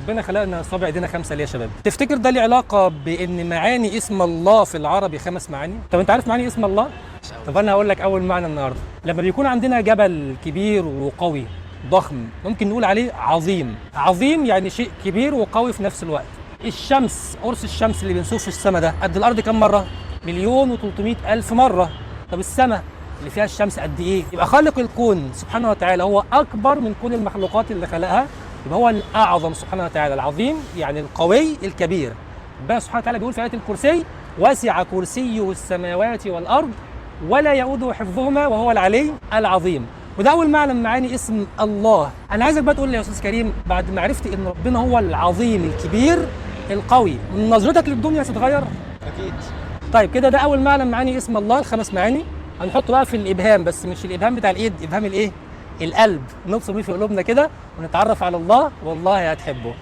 ربنا خلقنا صابع ايدينا خمسه ليه يا شباب؟ تفتكر ده له علاقه بان معاني اسم الله في العربي 5 معاني؟ طب انت عارف معاني اسم الله؟ طب انا هقول لك اول معنى النهارده. لما بيكون عندنا جبل كبير وقوي ضخم ممكن نقول عليه عظيم. عظيم يعني شيء كبير وقوي في نفس الوقت. الشمس، قرص الشمس اللي بنشوفه في السماء ده قد الارض كم مره؟ 1,300,000 مره. طب السماء اللي فيها الشمس قد ايه؟ يبقى خالق الكون سبحانه وتعالى هو اكبر من كل المخلوقات اللي خلقها، يبقى هو الاعظم سبحانه وتعالى. العظيم يعني القوي الكبير. ربنا سبحانه وتعالى بيقول في آية الكرسي: وسع كرسيه السماوات والارض ولا يؤوده حفظهما وهو العلي العظيم. وده اول معنى من معاني اسم الله. انا عايزك بقى تقول لي يا استاذ كريم، بعد ما عرفت ان ربنا هو العظيم الكبير القوي، نظرتك للدنيا هتتغير؟ اكيد. طيب كده ده اول معنى من معاني اسم الله ال5 معاني. هنحطه بقى في الابهام، بس مش الابهام بتاع الايد، ابهام الايه؟ القلب. نبصم بيه في قلوبنا كده ونتعرف على الله، والله هتحبه.